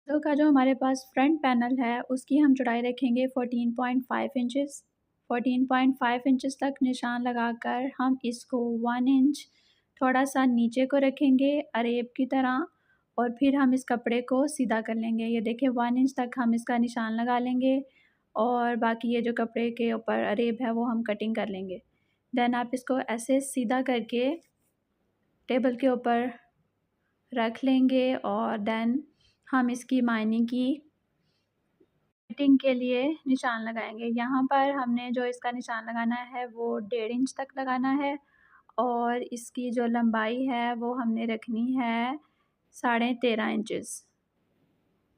तो का जो हमारे पास फ्रंट पैनल है उसकी हम चौड़ाई रखेंगे 14.5 इंचेस। 14.5 इंचेस तक निशान लगाकर हम इसको 1 इंच थोड़ा सा नीचे को रखेंगे अरेब की तरह, और फिर हम इस कपड़े को सीधा कर लेंगे। ये देखिए 1 इंच तक हम इसका निशान लगा लेंगे और बाकी ये जो कपड़े के ऊपर अरेब है वो हम कटिंग कर लेंगे। देन आप इसको ऐसे सीधा करके टेबल के ऊपर रख लेंगे और देन हम इसकी माइनिंग की कटिंग के लिए निशान लगाएंगे। यहाँ पर हमने जो इसका निशान लगाना है वो 1.5 इंच तक लगाना है और इसकी जो लंबाई है वो हमने रखनी है 13.5 इंचेस।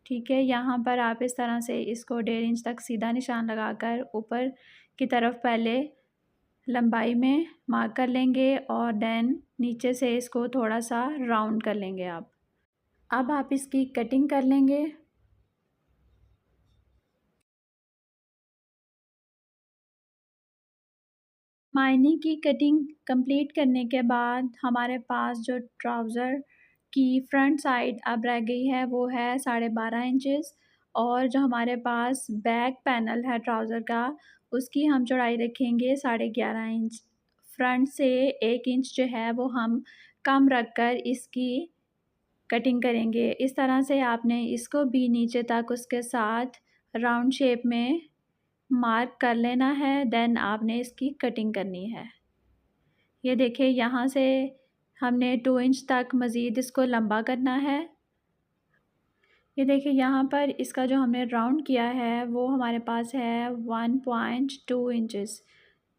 ठीक है, यहाँ पर आप इस तरह से इसको 1.5 इंच तक सीधा निशान लगाकर ऊपर की तरफ पहले लंबाई में मार्क कर लेंगे और देन नीचे से इसको थोड़ा सा राउंड कर लेंगे आप। अब आप इसकी कटिंग कर लेंगे। मायने की कटिंग कंप्लीट करने के बाद हमारे पास जो ट्राउज़र की फ्रंट साइड अब रह गई है वो है 12.5 इंचेस, और जो हमारे पास बैक पैनल है ट्राउज़र का उसकी हम चौड़ाई रखेंगे 11.5 इंच। फ्रंट से 1 इंच जो है वो हम कम रख कर इसकी कटिंग करेंगे। इस तरह से आपने इसको भी नीचे तक उसके साथ राउंड शेप में मार्क कर लेना है। देन आपने इसकी कटिंग करनी है। ये देखिए यहाँ से हमने 2 इंच तक मज़ीद इसको लंबा करना है। ये देखिए यहाँ पर इसका जो हमने राउंड किया है वो हमारे पास है 1.2 इंचेस।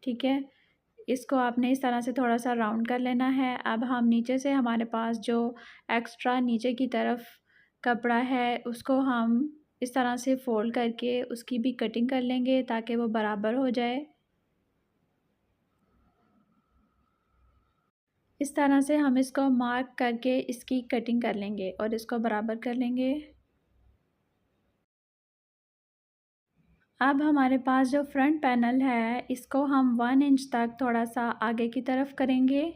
ठीक है, इसको आपने इस तरह से थोड़ा सा राउंड कर लेना है। अब हम नीचे से हमारे पास जो एक्स्ट्रा नीचे की तरफ कपड़ा है उसको हम इस तरह से फ़ोल्ड करके उसकी भी कटिंग कर लेंगे ताकि वो बराबर हो जाए। इस तरह से हम इसको मार्क करके इसकी कटिंग कर लेंगे और इसको बराबर कर लेंगे। अब हमारे पास जो फ्रंट पैनल है इसको हम 1 इंच तक थोड़ा सा आगे की तरफ करेंगे।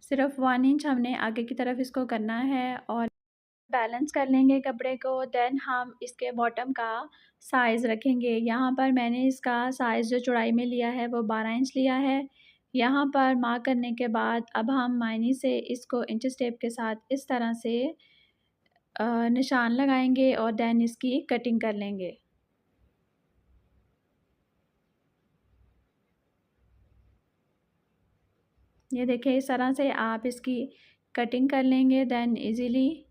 सिर्फ 1 इंच हमने आगे की तरफ इसको करना है और बैलेंस कर लेंगे कपड़े को। देन हम इसके बॉटम का साइज़ रखेंगे। यहाँ पर मैंने इसका साइज़ जो चौड़ाई में लिया है वो 12 इंच लिया है। यहाँ पर मार्क करने के बाद अब हम मायने से इसको इंचेस टेप के साथ इस तरह से निशान लगाएंगे और देन इसकी कटिंग कर लेंगे। ये देखिए इस तरह से आप इसकी कटिंग कर लेंगे देन इजीली।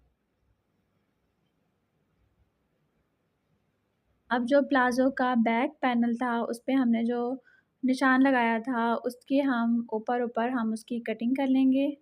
अब जो प्लाज़ो का बैक पैनल था उस पे हमने जो निशान लगाया था उसके हम ऊपर हम उसकी कटिंग कर लेंगे।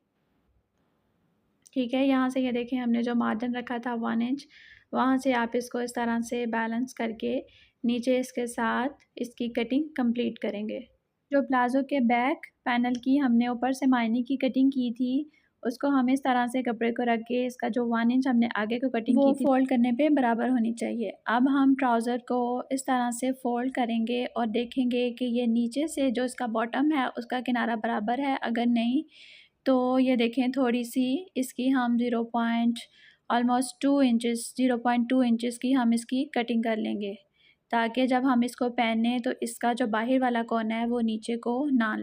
ठीक है, यहाँ से ये देखिए हमने जो मार्जिन रखा था 1 इंच, वहाँ से आप इसको इस तरह से बैलेंस करके नीचे इसके साथ इसकी कटिंग कंप्लीट करेंगे। जो प्लाज़ो के बैक पैनल की हमने ऊपर से मायने की कटिंग की थी उसको हम इस तरह से कपड़े को रख के इसका जो 1 इंच हमने आगे को कटिंग की थी वो फ़ोल्ड करने पे बराबर होनी चाहिए। अब हम ट्राउज़र को इस तरह से फ़ोल्ड करेंगे और देखेंगे कि ये नीचे से जो इसका बॉटम है उसका किनारा बराबर है। अगर नहीं तो ये देखें थोड़ी सी इसकी हम 0.2 इंचेस की हम इसकी कटिंग कर लेंगे ताकि जब हम इसको पहने तो इसका जो बाहर वाला कोना है वो नीचे को ना